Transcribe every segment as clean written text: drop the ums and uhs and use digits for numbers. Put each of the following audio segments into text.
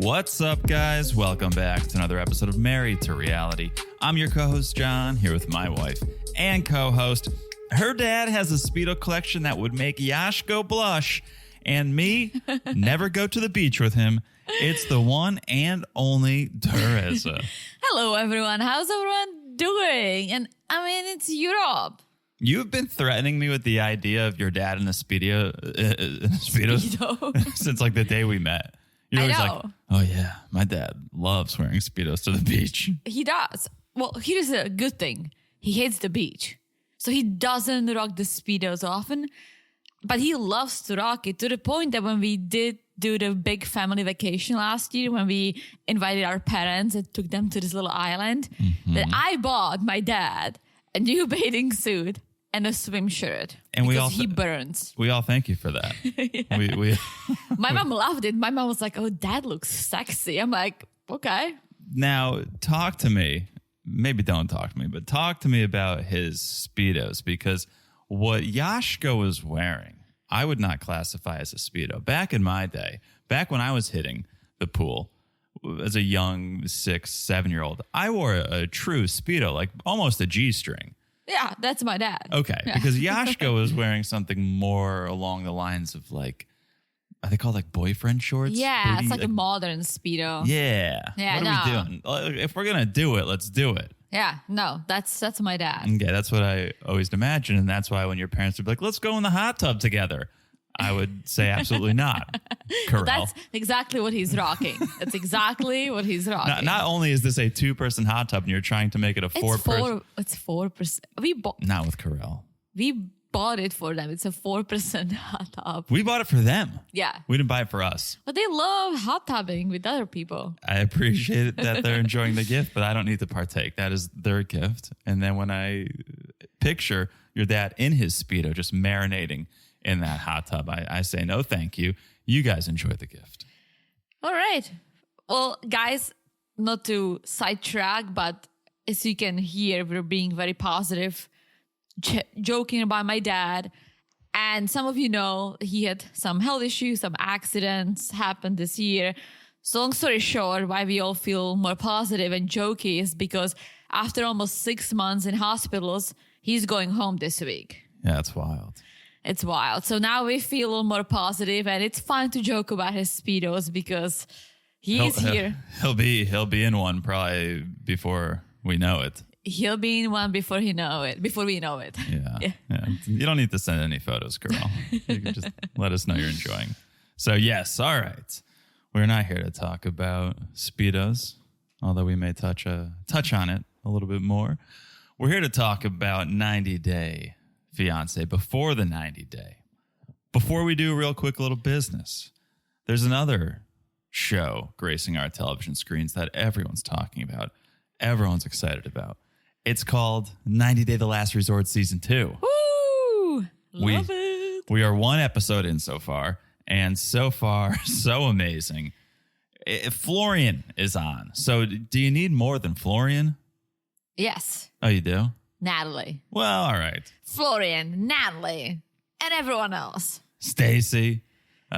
What's up, guys? Welcome back to another episode of Married to Reality. I'm your co-host, John, here with my wife and co-host. Her dad has a Speedo collection that would make Yash go blush, and me never go to the beach with him. It's the one and only Teresa. Hello, everyone. How's everyone doing? And I mean, it's Europe. You've been threatening me with the idea of your dad in a Speedo since like the day we met. You're always like, oh yeah, my dad loves wearing Speedos to the beach. He does. Well, here's a good thing. He hates the beach. So he doesn't rock the Speedos often, but he loves to rock it to the point that when we did do the big family vacation last year, when we invited our parents and took them to this little island, that I bought my dad a new bathing suit and a swim shirt, and he burns. We all thank you for that. Yeah. My mom loved it. My mom was like, "Oh, Dad looks sexy." I'm like, "Okay." Now, talk to me. Maybe don't talk to me, but talk to me about his Speedos, because what Yashko was wearing, I would not classify as a Speedo. Back in my day, back when I was hitting the pool as a young 6-7-year-old, I wore a true Speedo, like almost a G-string. Yeah, that's my dad. Okay, yeah. Because Yashko was wearing something more along the lines of like, are they called like boyfriend shorts? Yeah, it's like a modern Speedo. Yeah. What are we doing? If we're going to do it, let's do it. Yeah, no, that's my dad. Okay, that's what I always imagined. And that's why when your parents would be like, let's go in the hot tub together, I would say absolutely not. Correct. That's exactly what he's rocking. That's exactly what he's rocking. Not only is this a 2-person hot tub and you're trying to make it a 4-person. It's 4%. Not with Carell. We bought it for them. It's a 4% hot tub. We bought it for them. Yeah. We didn't buy it for us. But they love hot tubbing with other people. I appreciate that they're enjoying the gift, but I don't need to partake. That is their gift. And then when I picture your dad in his Speedo just marinating in that hot tub, I say, no, thank you. You guys enjoy the gift. All right. Well, guys, not to sidetrack, but as you can hear, we're being very positive, joking about my dad. And some of you know he had some health issues, some accidents happened this year. So long story short, why we all feel more positive and jokey is because after almost 6 months in hospitals, he's going home this week. Yeah, it's wild. It's wild. So now we feel a little more positive, and it's fun to joke about his Speedos because he's here. He'll be in one probably before we know it. He'll be in one before we know it. Yeah. You don't need to send any photos, girl. You can just let us know you're enjoying. So yes, all right. We're not here to talk about Speedos, although we may touch on it a little bit more. We're here to talk about 90-Day Fiancé before the 90-day. Before we do real quick little business, there's another show gracing our television screens that everyone's talking about, everyone's excited about. It's called 90-Day The Last Resort Season 2. Woo! Love it. We are 1 episode in so far, and so far, so amazing. Florian is on. So do you need more than Florian? Yes. Oh, you do? Natalie. Well, all right. Florian, Natalie, and everyone else. Stacy.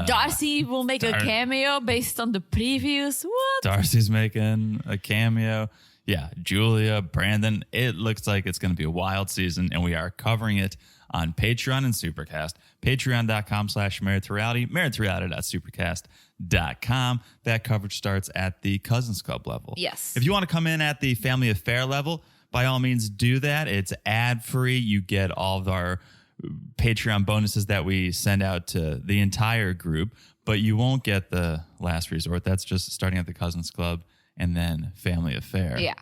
Darcy will make a cameo based on the previews. What? Darcy's making a cameo. Yeah, Julia, Brandon. It looks like it's going to be a wild season, and we are covering it on Patreon and Supercast. Patreon.com/marriedtoreality, marriedtoreality.supercast.com. That coverage starts at the Cousins Club level. Yes. If you want to come in at the Family Affair level, by all means, do that. It's ad-free. You get all of our Patreon bonuses that we send out to the entire group, but you won't get the Last Resort. That's just starting at the Cousins Club and then Family Affair. Yeah.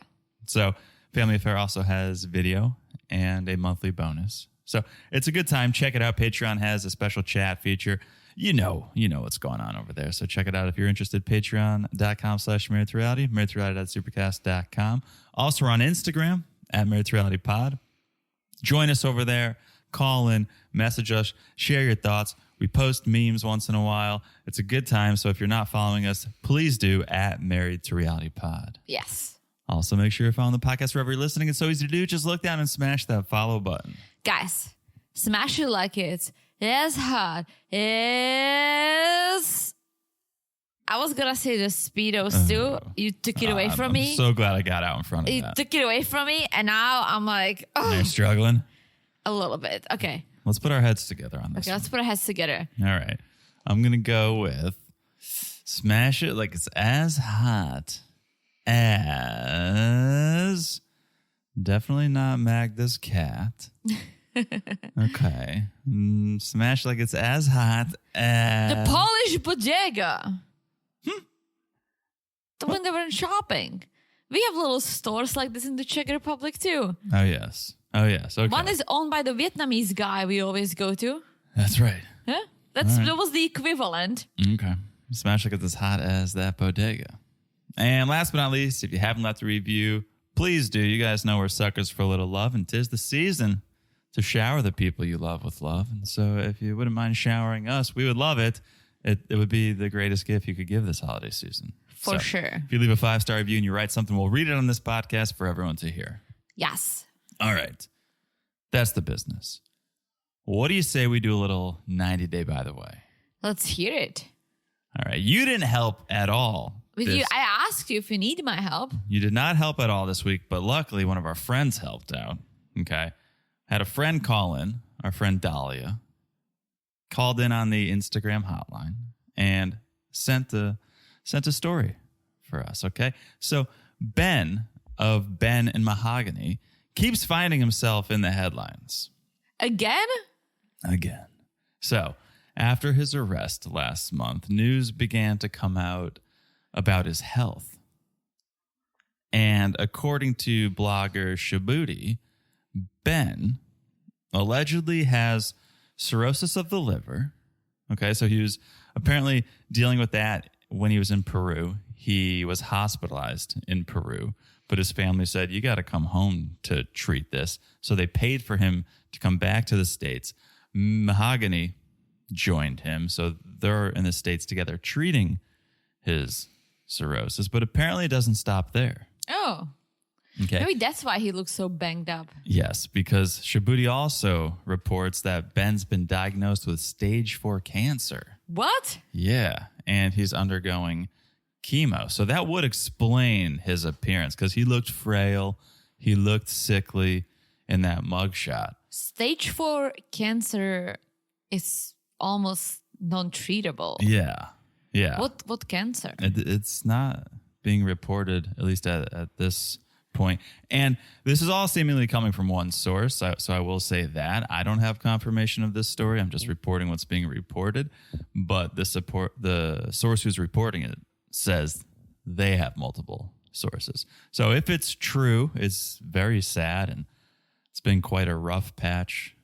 So Family Affair also has video and a monthly bonus. So it's a good time. Check it out. Patreon has a special chat feature. You know what's going on over there. So check it out if you're interested. Patreon.com/marriedtoreality, marriedtoreality.supercast.com. Also, we're on Instagram at marriedtorealitypod. Join us over there. Call in, message us, share your thoughts. We post memes once in a while. It's a good time. So if you're not following us, please do at Married to Reality Pod. Yes. Also, make sure you're following the podcast wherever you're listening. It's so easy to do. Just look down and smash that follow button. Guys, smash it like it's as hot as I was gonna say the Speedos too. You took it away from me. I'm so glad I got out in front of You that. took it away from me, and now I'm like, oh, You're struggling? a little bit. Okay. Let's put our heads together on this. Okay, let's put our heads together. All right. I'm going to go with smash it like it's as hot as definitely not Magda's cat. Okay. Smash like it's as hot as The Polish bodega. The one that we're shopping. We have little stores like this in the Czech Republic too. Oh, yes. Okay. One is owned by the Vietnamese guy we always go to. That's right. Yeah, that was the equivalent. Okay. Smash like it's as hot as that bodega. And last but not least, if you haven't left a review, please do. You guys know we're suckers for a little love, and 'tis the season to shower the people you love with love. And so if you wouldn't mind showering us, we would love it. It would be the greatest gift you could give this holiday season. For sure. If you leave a 5-star review and you write something, we'll read it on this podcast for everyone to hear. Yes. All right. That's the business. What do you say we do a little 90-day by the way? Let's hear it. All right. You didn't help at all. With you, I asked you if you need my help. You did not help at all this week, but luckily one of our friends helped out. Okay. Had a friend call in, our friend Dahlia, called in on the Instagram hotline and sent a story for us. Okay. So Ben of Ben and Mahogany keeps finding himself in the headlines. Again? Again. So after his arrest last month, news began to come out about his health. And according to blogger Shabuti, Ben allegedly has cirrhosis of the liver. Okay, so he was apparently dealing with that when he was in Peru. He was hospitalized in Peru, but his family said, you got to come home to treat this. So they paid for him to come back to the States. Mahogany joined him. So they're in the States together treating his cirrhosis, but apparently it doesn't stop there. Oh. Okay. Maybe that's why he looks so banged up. Yes, because Shabuti also reports that Ben's been diagnosed with stage 4 cancer. What? Yeah, and he's undergoing chemo. So that would explain his appearance because he looked frail. He looked sickly in that mugshot. Stage 4 cancer is almost non-treatable. Yeah. What cancer? It's not being reported, at least at this point. And this is all seemingly coming from one source. So I will say that. I don't have confirmation of this story. I'm just reporting what's being reported. But the source who's reporting it says they have multiple sources. So if it's true, it's very sad. And it's been quite a rough patch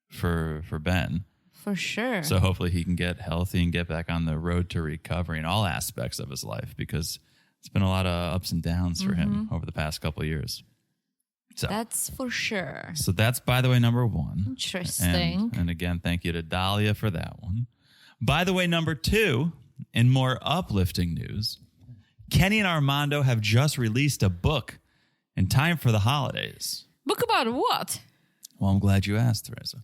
for Ben. For sure. So hopefully he can get healthy and get back on the road to recovery in all aspects of his life, because it's been a lot of ups and downs for him over the past couple of years. So that's for sure. So that's, by the way, number 1. Interesting. And again, thank you to Dahlia for that one. By the way, number 2, in more uplifting news, Kenny and Armando have just released a book in time for the holidays. Book about what? Well, I'm glad you asked, Teresa.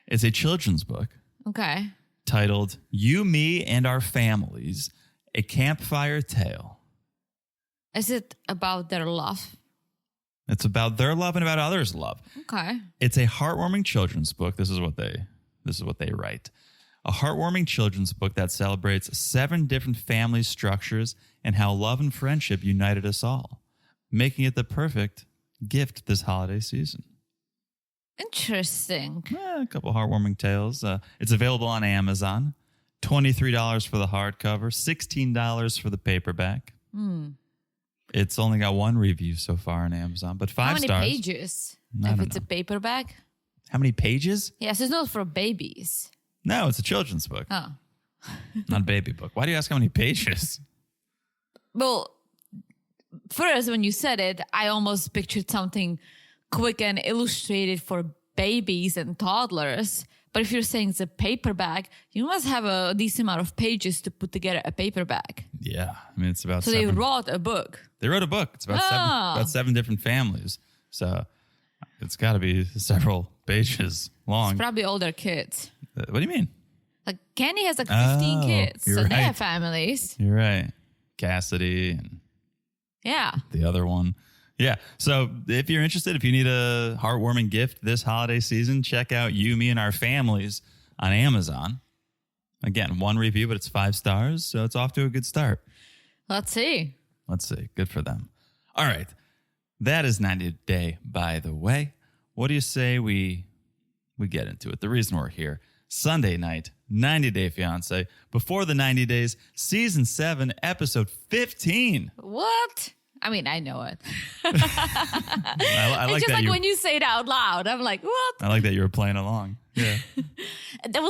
It's a children's book. Okay. Titled You, Me, and Our Families, A Campfire Tale. Is it about their love? It's about their love and about others' love. Okay. It's a heartwarming children's book. This is what they write. A heartwarming children's book that celebrates 7 different family structures and how love and friendship united us all, making it the perfect gift this holiday season. Interesting. A couple heartwarming tales. It's available on Amazon. $23 for the hardcover, $16 for the paperback. It's only got 1 review so far on Amazon, but 5 stars. How many pages? If it's a paperback? How many pages? Yes, it's not for babies. No, it's a children's book. Oh. Not a baby book. Why do you ask how many pages? Well, first, when you said it, I almost pictured something quick and illustrated for babies and toddlers. But if you're saying it's a paperback, you must have a decent amount of pages to put together a paperback. Yeah. I mean, it's about So 7. they wrote a book. They wrote a book. It's about 7 different families. So it's got to be several pages long. It's probably older kids. What do you mean? Like Candy has like 15 kids, so you're they right. have families. You're right. Cassidy and Yeah. the other one. Yeah. So if you're interested, if you need a heartwarming gift this holiday season, check out You, Me, and Our Families on Amazon. Again, 1 review, but it's 5 stars, so it's off to a good start. Let's see. Good for them. All right. That is 90 Day, by the way. What do you say we get into it? The reason we're here. Sunday night, 90 Day Fiancé. Before the 90 days, season 7, episode 15. What? I mean, I know it. I It's like just that like when you say it out loud. I'm like, what? I like that you were playing along. Yeah. There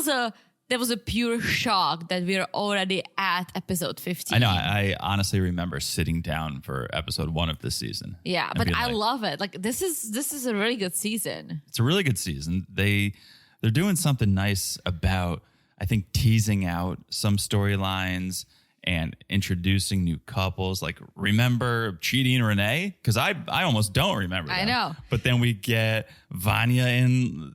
was a pure shock that we're already at episode 15. I know. I honestly remember sitting down for episode 1 of this season. Yeah, and but being I like, love it. Like this is a really good season. It's a really good season. They're doing something nice about, I think, teasing out some storylines and introducing new couples. Like, remember Cheating Renee? Because I almost don't remember I them. know. But then we get Vanja and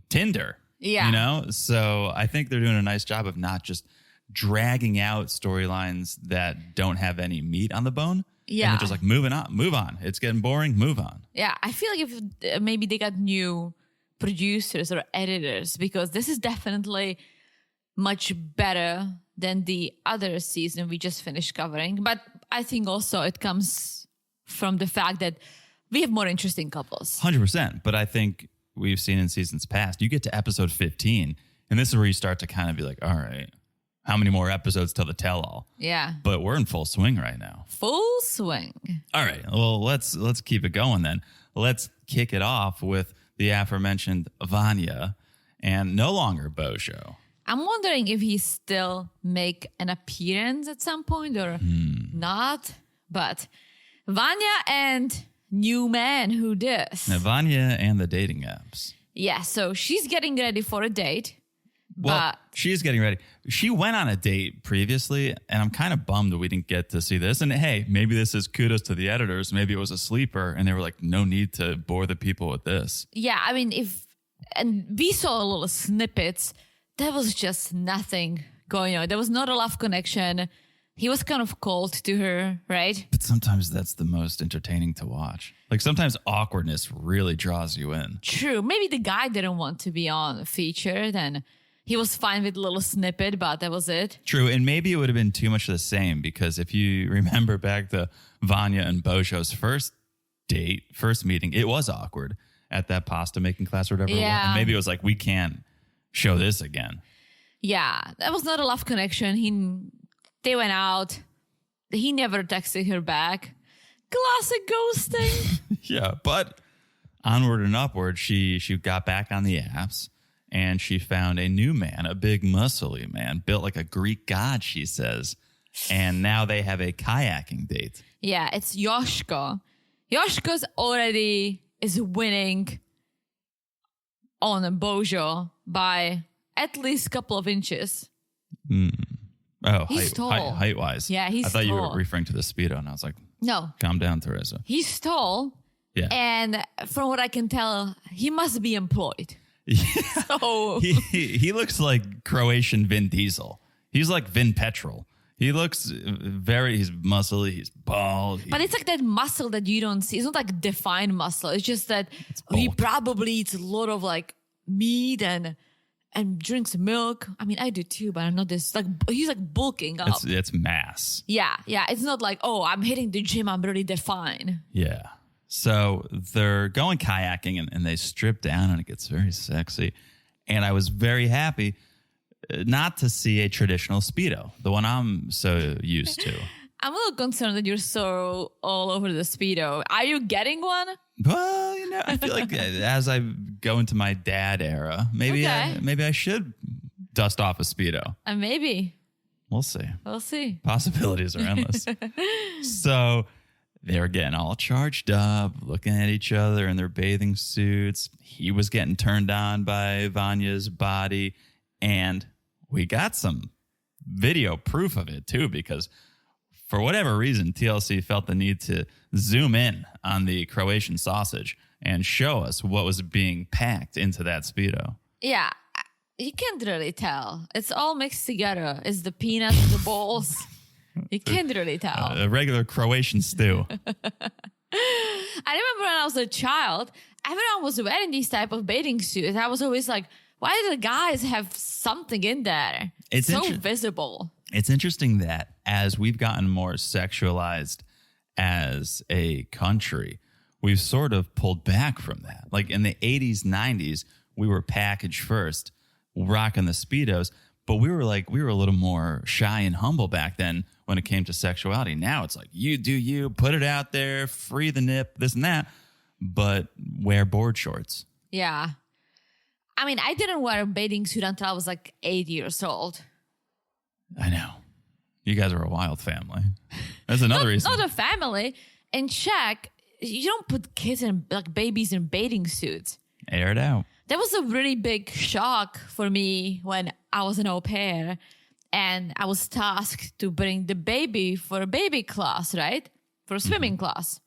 Tinder. Yeah. You know? So I think they're doing a nice job of not just dragging out storylines that don't have any meat on the bone. Yeah. And they're just like, move on. It's getting boring, move on. Yeah, I feel like if maybe they got new producers or editors, because this is definitely much better than the other season we just finished covering. But I think also it comes from the fact that we have more interesting couples. 100%. But I think we've seen in seasons past, you get to episode 15, and this is where you start to kind of be like, all right, how many more episodes till the tell-all? Yeah. But we're in full swing right now. Full swing. All right. Well, let's keep it going then. Let's kick it off with the aforementioned Vanja and no longer Bojo. I'm wondering if he still make an appearance at some point or not. But Vanja and new man who this. Now, Vanja and the dating apps. Yeah, so she's getting ready for a date. Well, But she's getting ready. She went on a date previously, and I'm kind of bummed that we didn't get to see this. And hey, maybe this is kudos to the editors. Maybe it was a sleeper, and they were like, no need to bore the people with this. yeah, I mean, and we saw a little snippets. There was just nothing going on. There was not a love connection. He was kind of cold to her, right? But sometimes that's the most entertaining to watch. Like sometimes awkwardness really draws you in. True. Maybe the guy didn't want to be on featured and he was fine with a little snippet, but that was it. True. And maybe it would have been too much of the same because if you remember back to Vanja and Bojo's first meeting, it was awkward at that pasta making class or whatever. Yeah. And maybe it was like, we can't show this again. Yeah, that was not a love connection. They went out. He never texted her back. Classic ghosting. Yeah, but onward and upward, she got back on the apps and she found a new man, a big muscly man, built like a Greek god, she says. And now they have a kayaking date. Yeah, it's Yoshko. Yoshko's already is winning on Bojo by at least a couple of inches. Oh, He's tall. height-wise. Yeah, he's I thought you tall. were referring to the Speedo, and I was like, No, calm down, Teresa. he's tall. Yeah. And from what I can tell, he must be employed. So He looks like Croatian Vin Diesel. He's like Vin Petrol. He looks he's muscly, he's bald. but it's like that muscle that you don't see. It's not like defined muscle. It's just that he bulk. probably eats a lot of like meat and drinks milk. I mean, I do too, but I'm not this like he's like bulking up. It's mass. Yeah. It's not like, oh, I'm hitting the gym, I'm really defined. Yeah. So they're going kayaking and they strip down and it gets very sexy. And I was very happy not to see a traditional Speedo, the one I'm so used to. I'm a little concerned that you're so all over the Speedo. Are you getting one? Well, I feel like as I go into my dad era, maybe I should dust off a Speedo. Maybe. We'll see. We'll see. Possibilities are endless. So they were getting all charged up, looking at each other in their bathing suits. He was getting turned on by Vanja's body. And we got some video proof of it, too, because for whatever reason, TLC felt the need to zoom in on the Croatian sausage and show us what was being packed into that Speedo. Yeah. you can't really tell. It's all mixed together. It's the peanuts, the balls. You can't really tell. A regular Croatian stew. I remember when I was a child, everyone was wearing these type of bathing suits. I was always like, why do the guys have something in there? It's so visible. It's interesting that as we've gotten more sexualized as a country, we've sort of pulled back from that. Like in the 80s, 90s, we were packaged first, rocking the Speedos, but we were a little more shy and humble back then when it came to sexuality. Now it's like, you do you, put it out there, free the nip, this and that, but wear board shorts. Yeah. I mean, I didn't wear a bathing suit until I was like 8 years old. I know. You guys are a wild family. That's another reason. Not a family. In Czech, you don't put kids in, like babies in bathing suits. Air it out. That was a really big shock for me when I was an au pair and I was tasked to bring the baby for a baby class, right? For a swimming class.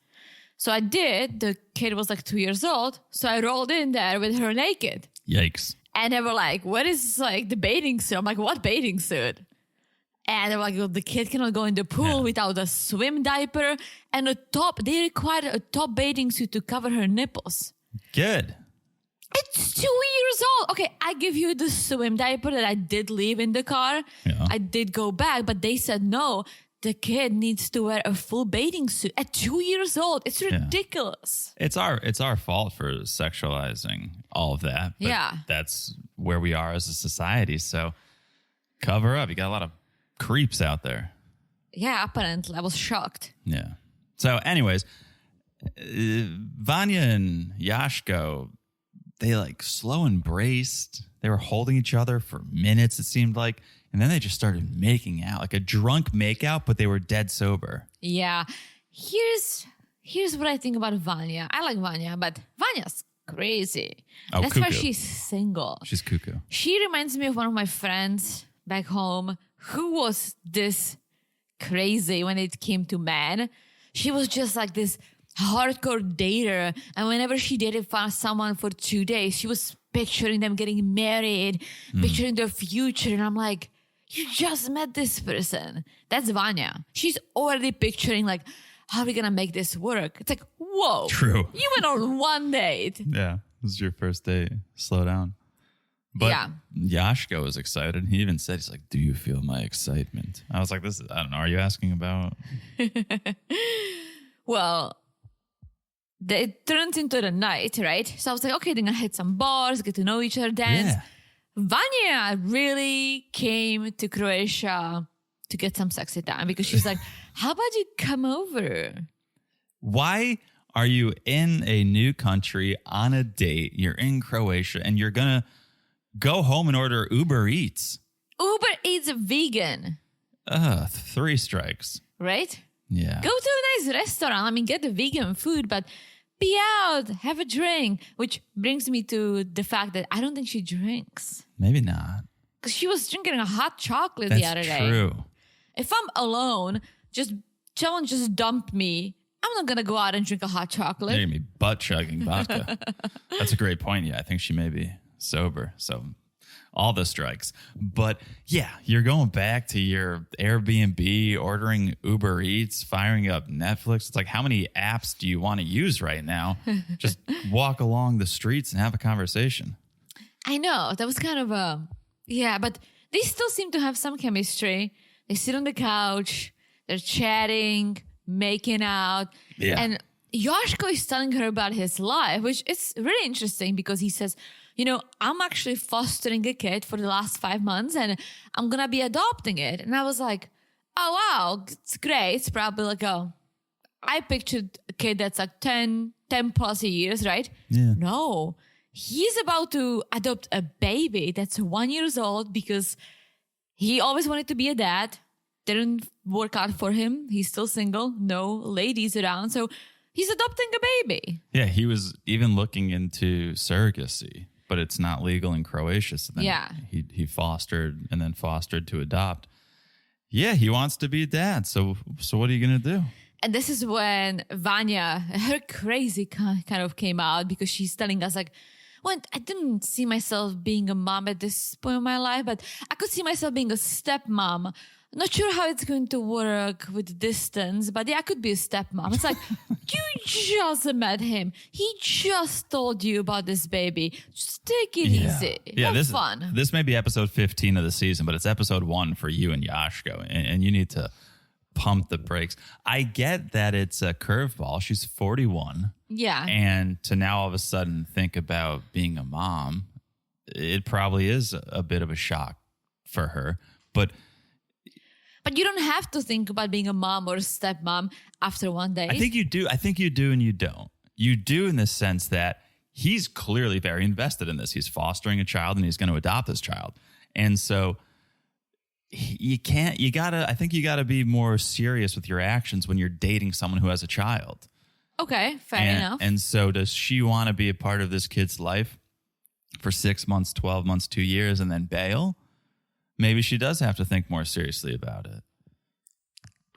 So I did. The kid was like 2 years old. So I rolled in there with her naked. Yikes. And they were like, what is like the bathing suit? I'm like, what bathing suit? And they were like, well, the kid cannot go in the pool without a swim diaper and a top. They required a top bathing suit to cover her nipples. Good. It's 2 years old. Okay, I give you the swim diaper that I did leave in the car. Yeah. I did go back, but they said no. The kid needs to wear a full bathing suit at 2 years old. It's ridiculous. It's our fault for sexualizing all of that. But that's where we are as a society. So cover up. You got a lot of creeps out there. Yeah, apparently. I was shocked. Yeah. So anyways, Vanja and Yashko, they like slow embraced. They were holding each other for minutes, it seemed like. And then they just started making out, like a drunk makeout, but they were dead sober. Yeah. Here's what I think about Vanja. I like Vanja, but Vanja's crazy. Oh, that's cuckoo. why she's single. She's cuckoo. She reminds me of one of my friends back home who was this crazy when it came to men. She was just like this hardcore dater. And whenever she dated someone for 2 days, she was picturing them getting married, picturing their future. And I'm like, you just met this person. That's Vanja. She's already picturing like, how are we going to make this work? It's like, whoa. True. You went on one date. Yeah. This is your first date. Slow down. But Yashko was excited. He even said, he's like, do you feel my excitement? I was like, I don't know. Are you asking about? Well, it turned into the night, right? So I was like, okay, they're going to hit some bars, get to know each other, dance. Yeah. Vanja really came to Croatia to get some sexy time because she's like, how about you come over? Why are you in a new country on a date? You're in Croatia and you're going to go home and order Uber Eats. Uber Eats vegan. 3 strikes. Right? Yeah. Go to a nice restaurant. I mean, get the vegan food, but be out, have a drink. Which brings me to the fact that I don't think she drinks. Maybe not. Because she was drinking a hot chocolate That's the other day. true. If I'm alone, someone just dumped me, I'm not going to go out and drink a hot chocolate. You're going to be butt chugging vodka. That's a great point. Yeah, I think she may be sober. So all the strikes. But yeah, you're going back to your Airbnb, ordering Uber Eats, firing up Netflix. It's like, how many apps do you want to use right now? Just walk along the streets and have a conversation. I know. That was kind of but they still seem to have some chemistry. They sit on the couch, they're chatting, making out. Yeah. And Yashko is telling her about his life, which is really interesting because he says, I'm actually fostering a kid for the last 5 months and I'm going to be adopting it. And I was like, oh, wow, it's great. It's probably like I pictured a kid that's like 10 plus years, right? Yeah. No, he's about to adopt a baby that's 1 year old because he always wanted to be a dad. Didn't work out for him. He's still single. No ladies around. So he's adopting a baby. Yeah, he was even looking into surrogacy, but it's not legal in Croatia. So then he fostered and then fostered to adopt. Yeah, he wants to be a dad. So what are you going to do? And this is when Vanja, her crazy kind of came out because she's telling us like, well, I didn't see myself being a mom at this point in my life, but I could see myself being a stepmom. Not sure how it's going to work with distance, but yeah, I could be a stepmom. It's like, you just met him. He just told you about this baby. Just take it easy. Yeah, Have fun. This may be episode 15 of the season, but it's episode 1 for you and Yashko, and you need to pump the brakes. I get that it's a curveball. She's 41. Yeah. And to now all of a sudden think about being a mom, it probably is a bit of a shock for her. But you don't have to think about being a mom or a stepmom after one day. I think you do. I think you do and you don't. You do in the sense that he's clearly very invested in this. He's fostering a child and he's going to adopt this child. And so I think you gotta be more serious with your actions when you're dating someone who has a child. Okay, fair enough. And so does she want to be a part of this kid's life for 6 months, 12 months, 2 years, and then bail? Maybe she does have to think more seriously about it.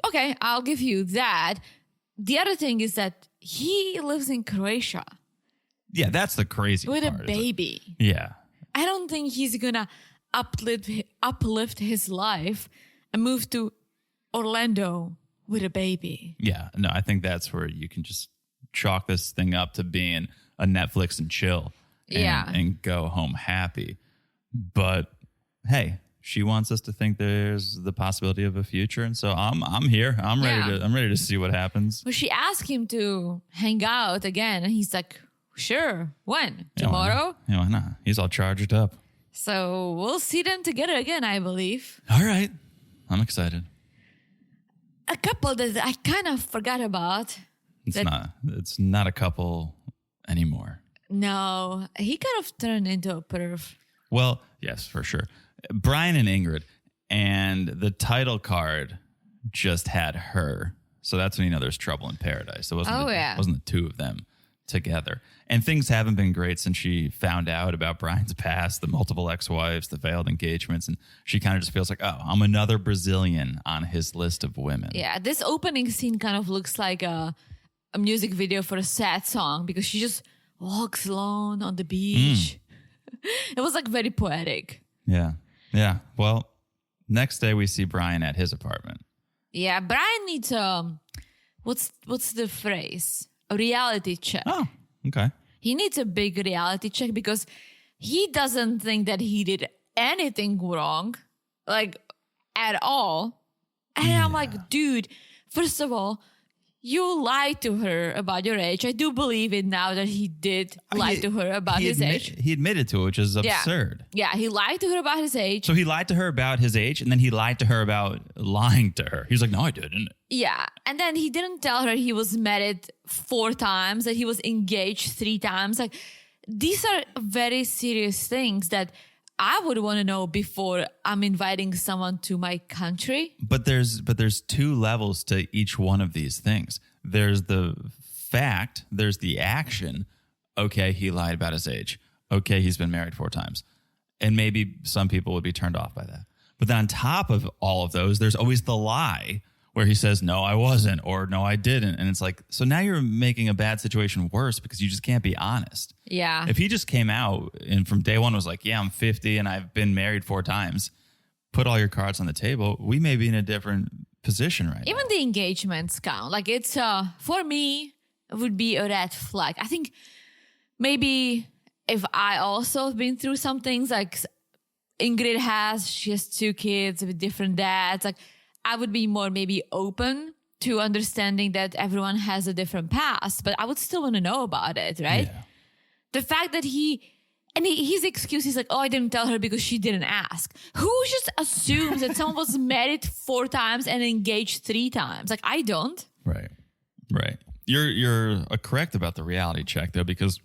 Okay, I'll give you that. The other thing is that he lives in Croatia. Yeah, that's the crazy with part. A baby. Yeah. I don't think he's going to uplift his life and move to Orlando with a baby. Yeah, no, I think that's where you can just chalk this thing up to being a Netflix and chill and go home happy. But hey, she wants us to think there's the possibility of a future, and so I'm here. I'm ready to see what happens. Well, she asked him to hang out again, and he's like, "Sure, when? Tomorrow?" Yeah, why not? He's all charged up. So we'll see them together again, I believe. All right, I'm excited. A couple that I kind of forgot about. It's not a couple anymore. No, he kind of turned into a perv. Well, yes, for sure. Brian and Ingrid, and the title card just had her. So that's when you know there's trouble in paradise. It wasn't the two of them together. And things haven't been great since she found out about Brian's past, the multiple ex-wives, the failed engagements, and she kind of just feels like, oh, I'm another Brazilian on his list of women. Yeah, this opening scene kind of looks like a music video for a sad song because she just walks alone on the beach. It was like very poetic. Yeah. Yeah. Well, next day we see Brian at his apartment. Yeah, Brian needs what's the phrase? A reality check. Oh, okay. He needs a big reality check because he doesn't think that he did anything wrong, like at all. And I'm like, dude, first of all, you lied to her about your age. I do believe it now that he did lie to her about his age. He admitted to it, which is absurd. Yeah, he lied to her about his age. So he lied to her about his age, and then he lied to her about lying to her. He's like, no, I didn't. Yeah, and then he didn't tell her he was married 4 times, that he was engaged 3 times. Like, these are very serious things that I would want to know before I'm inviting someone to my country. But there's 2 levels to each one of these things. There's the fact, there's the action. Okay, he lied about his age. Okay, he's been married 4 times. And maybe some people would be turned off by that. But then on top of all of those, there's always the lie where he says, no, I wasn't, or no, I didn't. And it's like, so now you're making a bad situation worse because you just can't be honest. Yeah. If he just came out and from day one was like, yeah, I'm 50 and I've been married 4 times, put all your cards on the table, we may be in a different position right now. Even the engagements count. Like, it's, for me, it would be a red flag. I think maybe if I also have been through some things like Ingrid has, she has 2 kids with different dads, like, I would be more maybe open to understanding that everyone has a different past, but I would still want to know about it, right? Yeah. The fact that his excuse is like, oh, I didn't tell her because she didn't ask. Who just assumes that someone was married 4 times and engaged 3 times? Like, I don't. Right. You're correct about the reality check, though, because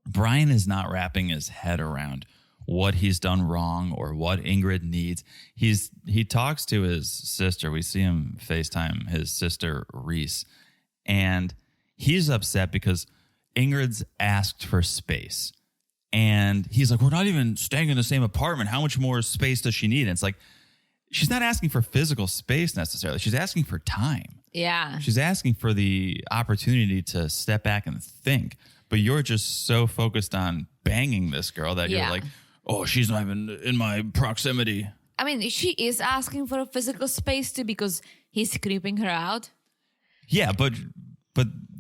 Brian is not wrapping his head around what he's done wrong or what Ingrid needs. He talks to his sister. We see him FaceTime his sister, Reese, and he's upset because Ingrid's asked for space. And he's like, we're not even staying in the same apartment. How much more space does she need? And it's like, she's not asking for physical space necessarily. She's asking for time. Yeah. She's asking for the opportunity to step back and think. but you're just so focused on banging this girl that you're like, oh, she's not even in my proximity. I mean, she is asking for a physical space too because he's creeping her out. Yeah, but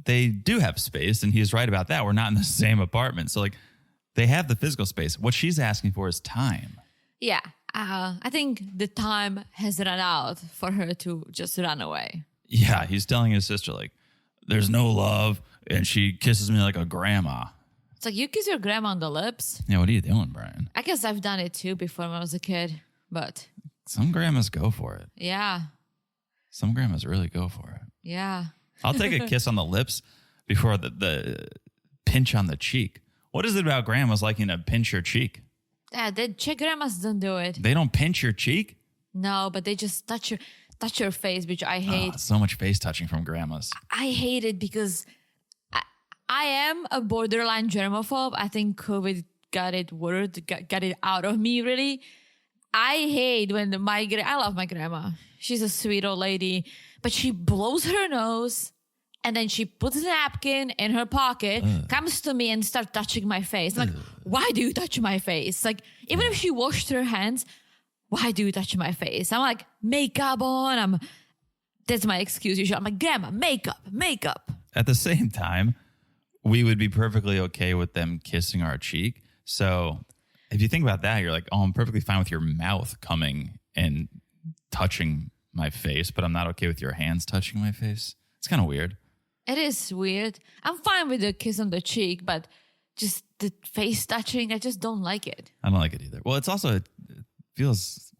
they do have space, and he's right about that. We're not in the same apartment. So, like, they have the physical space. What she's asking for is time. Yeah. I think the time has run out for her to just run away. Yeah, he's telling his sister, like, there's no love, and she kisses me like a grandma. It's like, you kiss your grandma on the lips? Yeah, what are you doing, Brian? I guess I've done it too before when I was a kid, but... Some grandmas go for it. Yeah. Some grandmas really go for it. Yeah. I'll take a kiss on the lips before the pinch on the cheek. What is it about grandmas liking to pinch your cheek? Yeah, the Czech grandmas don't do it. They don't pinch your cheek? No, but they just touch your face, which I hate. So much face touching from grandmas. I hate it because I am a borderline germaphobe. I think COVID got it out of me, really. I hate when I love my grandma. She's a sweet old lady, but she blows her nose and then she puts a napkin in her pocket, comes to me and starts touching my face. I'm like, why do you touch my face? Like, even if she washed her hands, why do you touch my face? I'm like, makeup on. That's my excuse usually. I'm like, grandma, makeup. At the same time, we would be perfectly okay with them kissing our cheek. So if you think about that, you're like, oh, I'm perfectly fine with your mouth coming and touching my face, but I'm not okay with your hands touching my face. It's kind of weird. It is weird. I'm fine with the kiss on the cheek, but just the face touching, I just don't like it. I don't like it either. Well, it feels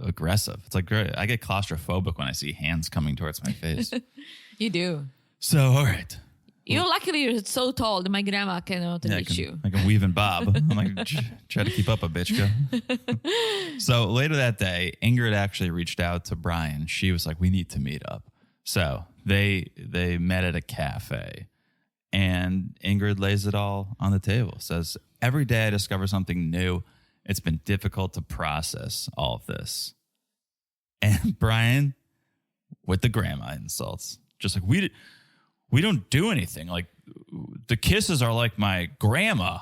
aggressive. It's like, I get claustrophobic when I see hands coming towards my face. You do. So, all right. Luckily you're so tall that my grandma cannot reach you. I can weave and bob. I'm like, try to keep up a bitchka. So later that day, Ingrid actually reached out to Brian. She was like, we need to meet up. So they met at a cafe, and Ingrid lays it all on the table. Says, every day I discover something new. It's been difficult to process all of this. And Brian, with the grandma insults, just like, we don't do anything. Like, the kisses are like my grandma.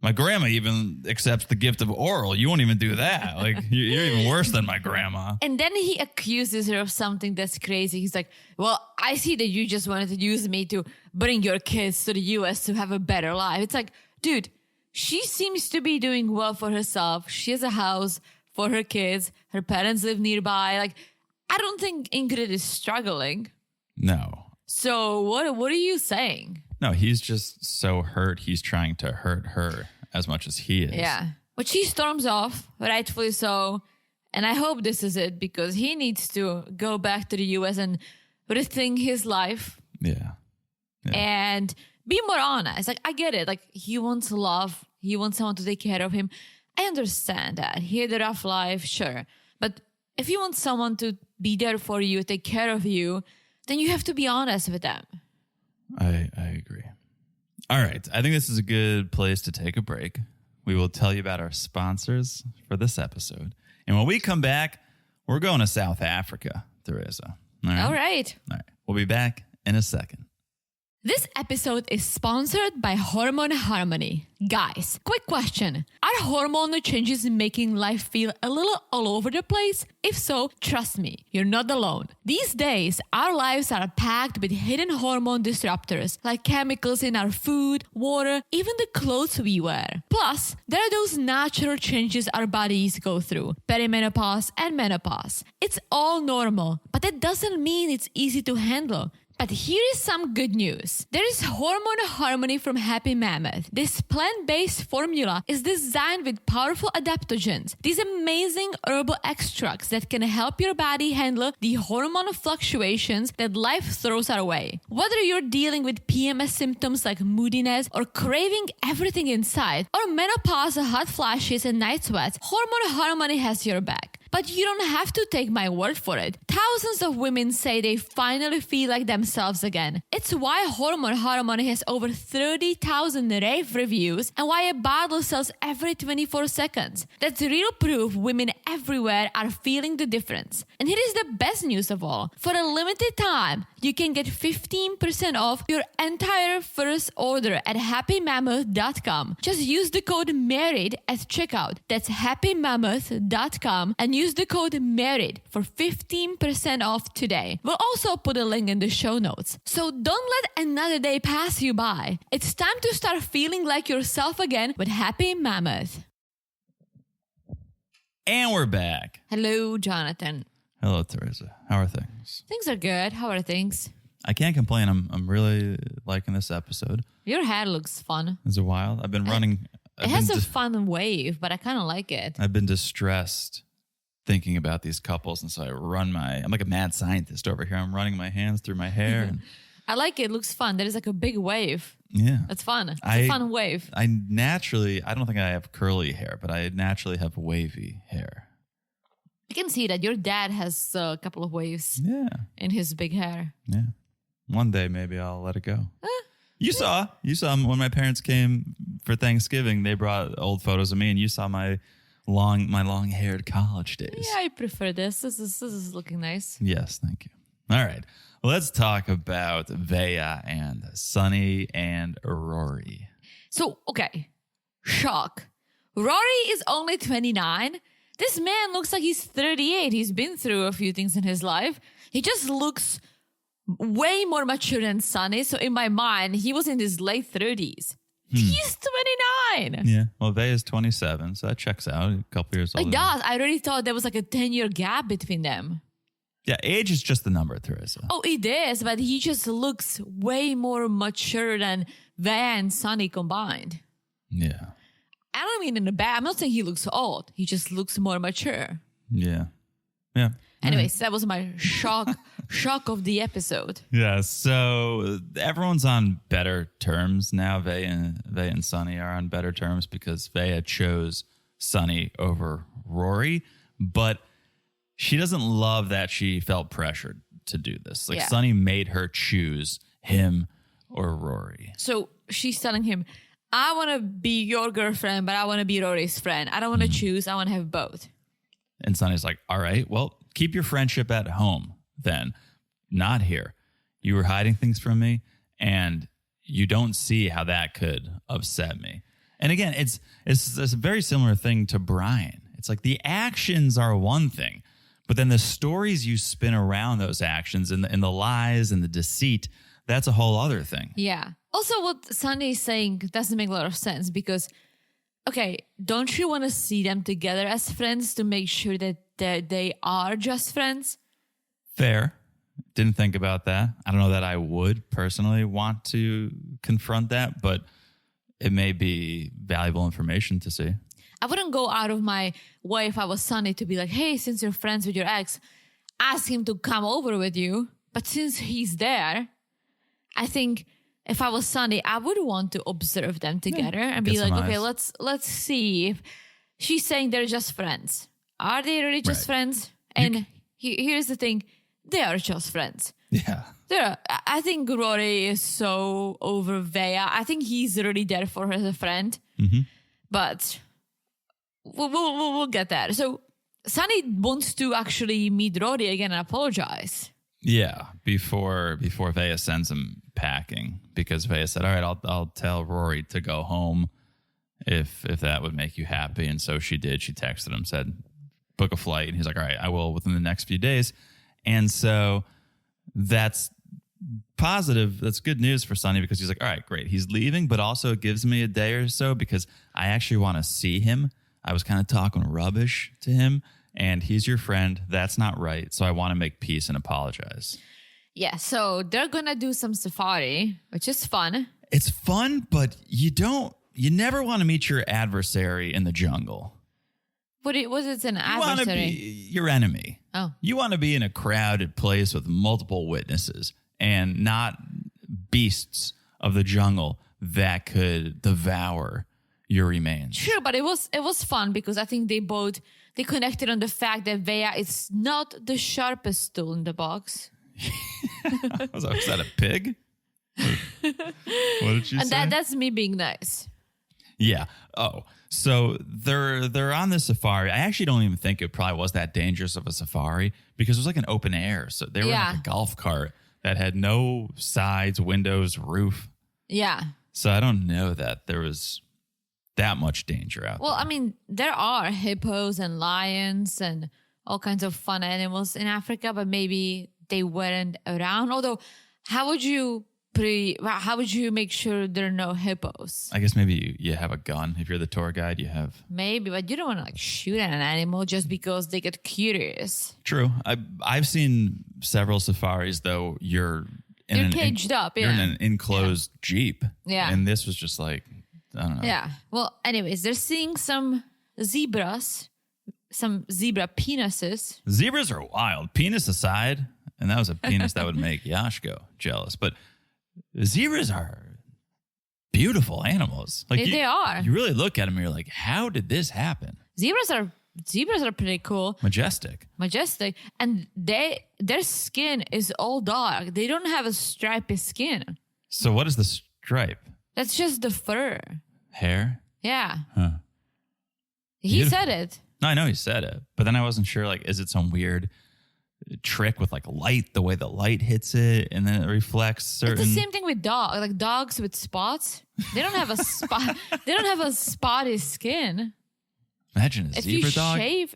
My grandma even accepts the gift of oral. You won't even do that. Like, you're even worse than my grandma. And then he accuses her of something that's crazy. He's like, well, I see that you just wanted to use me to bring your kids to the U.S. to have a better life. It's like, dude, she seems to be doing well for herself. She has a house for her kids. Her parents live nearby. Like, I don't think Ingrid is struggling. No. So what are you saying? No, he's just so hurt. He's trying to hurt her as much as he is. Yeah. But she storms off, rightfully so. And I hope this is it, because he needs to go back to the US and rethink his life. Yeah. And be more honest. Like, I get it. Like, he wants love. He wants someone to take care of him. I understand that. He had a rough life, sure. But if you want someone to be there for you, take care of you, then you have to be honest with them. I agree. All right. I think this is a good place to take a break. We will tell you about our sponsors for this episode. And when we come back, we're going to South Africa, Teresa. All right. We'll be back in a second. This episode is sponsored by Hormone Harmony. Guys, quick question. Are hormonal changes making life feel a little all over the place? If so, trust me, you're not alone. These days, our lives are packed with hidden hormone disruptors, like chemicals in our food, water, even the clothes we wear. Plus, there are those natural changes our bodies go through, perimenopause and menopause. It's all normal, but that doesn't mean it's easy to handle. But here is some good news. There is Hormone Harmony from Happy Mammoth. This plant-based formula is designed with powerful adaptogens. These amazing herbal extracts that can help your body handle the hormonal fluctuations that life throws our way. Whether you're dealing with PMS symptoms like moodiness or craving everything inside, or menopause, hot flashes, and night sweats, Hormone Harmony has your back. But you don't have to take my word for it. Thousands of women say they finally feel like themselves again. It's why Hormone Harmony has over 30,000 rave reviews and why a bottle sells every 24 seconds. That's real proof women everywhere are feeling the difference. And here is the best news of all. For a limited time, you can get 15% off your entire first order at happymammoth.com. Just use the code MARRIED at checkout. That's happymammoth.com and use the code MARRIED for 15% off today. We'll also put a link in the show notes. So don't let another day pass you by. It's time to start feeling like yourself again with Happy Mammoth. And we're back. Hello, Jonathan. Hello, Teresa. How are things? Things are good. How are things? I can't complain. I'm really liking this episode. Your hair looks fun. Is it wild? I've been running. It has a fun wave, but I kind of like it. I've been distressed thinking about these couples, and so I'm like a mad scientist over here. I'm running my hands through my hair. And I like it. It looks fun. There is like a big wave. Yeah. It's fun. It's a fun wave. I don't think I have curly hair, but I naturally have wavy hair. I can see that your dad has a couple of waves in his big hair. Yeah. One day, maybe I'll let it go. You saw when my parents came for Thanksgiving, they brought old photos of me, and you saw my long-haired college days. Yeah, I prefer this. This is looking nice. Yes, thank you. All right. Let's talk about Vanja and Sunny and Rory. So, okay. Shock. Rory is only 29. This man looks like he's 38. He's been through a few things in his life. He just looks way more mature than Sunny. So in my mind, he was in his late 30s. He's 29. Yeah. Well, Vaya's 27, so that checks out. A couple years older. It does. I really thought there was like a 10-year gap between them. Yeah, age is just the number, Teresa. Oh, it is, but he just looks way more mature than Vanja and Sunny combined. Yeah. I don't mean in a bad. I'm not saying he looks old. He just looks more mature. Yeah. Yeah. Anyways, that was my shock of the episode. Yeah, so everyone's on better terms now. Vanja and Sunny are on better terms because Vanja chose Sunny over Rory, but she doesn't love that she felt pressured to do this. Like Sunny made her choose him or Rory. So she's telling him, I want to be your girlfriend, but I want to be Rory's friend. I don't want to choose. I want to have both. And Sunny's like, all right, well, keep your friendship at home then, not here. You were hiding things from me, and you don't see how that could upset me. And again, it's a very similar thing to Brian. It's like the actions are one thing, but then the stories you spin around those actions and the lies and the deceit, that's a whole other thing. Yeah. Also, what Sunny is saying doesn't make a lot of sense because, okay, don't you want to see them together as friends to make sure that they are just friends? Fair. Didn't think about that. I don't know that I would personally want to confront that, but it may be valuable information to see. I wouldn't go out of my way if I was Sunny to be like, hey, since you're friends with your ex, ask him to come over with you. But since he's there, I think if I was Sunny, I would want to observe them together and be like, okay, let's see if she's saying they're just friends. Are they really just friends? And here's the thing. They are just friends. Yeah. I think Rory is so over Vanja. I think he's really there for her as a friend. Mm-hmm. But we'll get there. So Sunny wants to actually meet Rory again and apologize. Yeah, before Vanja sends him packing, because Vanja said, all right, I'll tell Rory to go home if that would make you happy. And so she did. She texted him, said, book a flight. And he's like, all right, I will within the next few days. And so that's positive. That's good news for Sunny because he's like, all right, great. He's leaving, but also it gives me a day or so because I actually want to see him. I was kind of talking rubbish to him and he's your friend. That's not right. So I want to make peace and apologize. Yeah. So they're going to do some safari, which is fun. It's fun, but you never want to meet your adversary in the jungle. What is it an adversary? You want to be your enemy. Oh. You want to be in a crowded place with multiple witnesses and not beasts of the jungle that could devour your remains. True, but it was fun because I think they connected on the fact that Vea is not the sharpest tool in the box. Was that a pig? What did she and say? That's me being nice. Yeah. Oh, so they're on the safari. I actually don't even think it probably was that dangerous of a safari because it was like an open air. So they were in like a golf cart that had no sides, windows, roof. Yeah. So I don't know that there was that much danger out there. Well, I mean, there are hippos and lions and all kinds of fun animals in Africa, but maybe they weren't around. Although, how would you make sure there are no hippos? I guess maybe you have a gun. If you're the tour guide, you have. Maybe, but you don't want to like shoot at an animal just because they get curious. True. I've seen several safaris though. You're caged up. You're in an enclosed Jeep. Yeah. And this was just like, I don't know. Yeah. Well, anyways, they're seeing some zebras, some zebra penises. Zebras are wild. Penis aside, and that was a penis that would make Yashko jealous. But zebras are beautiful animals. Like they are. You really look at them and you're like, how did this happen? Zebras are pretty cool. Majestic. And their skin is all dark. They don't have a stripy skin. So what is the stripe? That's just the fur. Hair? Yeah. Huh. He said it. No, I know he said it. But then I wasn't sure, like, is it some weird trick with like light, the way the light hits it and then it reflects certain. It's the same thing with dogs. Like dogs with spots. They don't have a spot. They don't have a spotty skin. Imagine a zebra dog. Shave,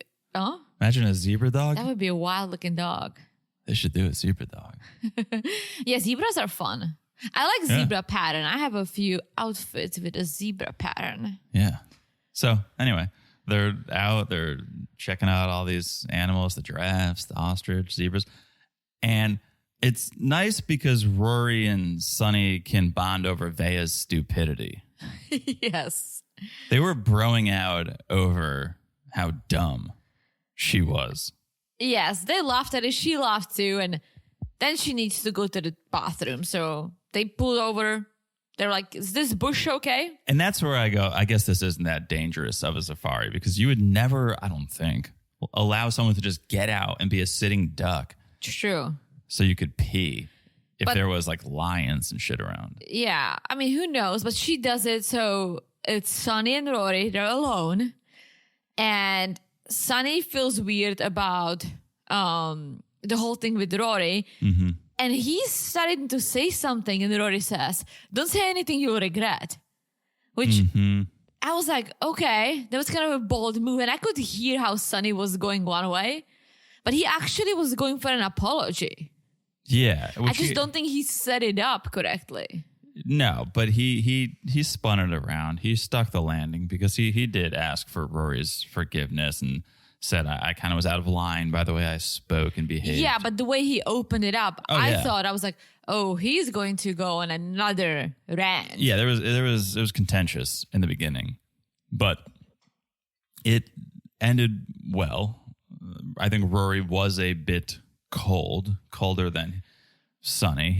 Imagine a zebra dog. That would be a wild looking dog. They should do a zebra dog. Yeah, zebras are fun. I like zebra pattern. I have a few outfits with a zebra pattern. Yeah. So anyway, they're out. They're checking out all these animals, the giraffes, the ostrich, zebras. And it's nice because Rory and Sunny can bond over Vea's stupidity. Yes. They were broing out over how dumb she was. Yes, they laughed at it. She laughed too. And then she needs to go to the bathroom. So they pull over. They're like, is this bush okay? And that's where I go, I guess this isn't that dangerous of a safari because you would never, I don't think, allow someone to just get out and be a sitting duck. True. So you could pee if there was like lions and shit around. Yeah. I mean, who knows? But she does it. So it's Sunny and Rory. They're alone. And Sunny feels weird about the whole thing with Rory. Mm-hmm. And he's starting to say something, and Rory says, don't say anything you'll regret. Which I was like, okay, that was kind of a bold move. And I could hear how Sunny was going one way, but he actually was going for an apology. Yeah. I just don't think he set it up correctly. No, but he spun it around. He stuck the landing because he did ask for Rory's forgiveness and said, I kind of was out of line by the way I spoke and behaved. Yeah, but the way he opened it up, I was like, oh, he's going to go on another rant. Yeah, it was contentious in the beginning, but it ended well. I think Rory was a bit colder than Sunny.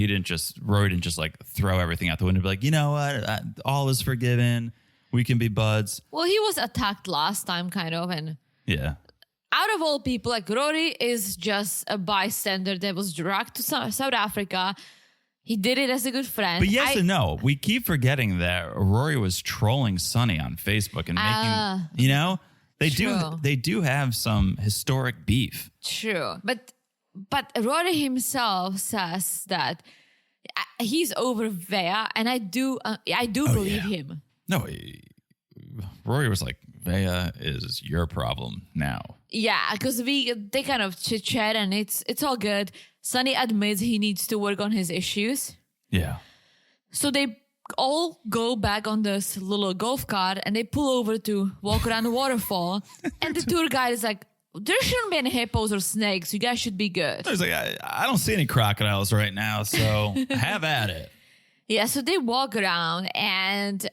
Rory didn't just like throw everything out the window and be like, you know what, all is forgiven. We can be buds. Well, he was attacked last time kind of, and yeah. Out of all people, like Rory is just a bystander that was dragged to South Africa. He did it as a good friend. But yes and no. We keep forgetting that Rory was trolling Sunny on Facebook and making, they do have some historic beef. True. But Rory himself says that he's over Vea, and I do believe him. No, Rory was like, Vea is your problem now. Yeah, because they kind of chit chat and it's all good. Sunny admits he needs to work on his issues. Yeah. So they all go back on this little golf cart and they pull over to walk around the waterfall. And the tour guide is like, there shouldn't be any hippos or snakes. You guys should be good. I was like, I don't see any crocodiles right now, so have at it. Yeah, so they walk around and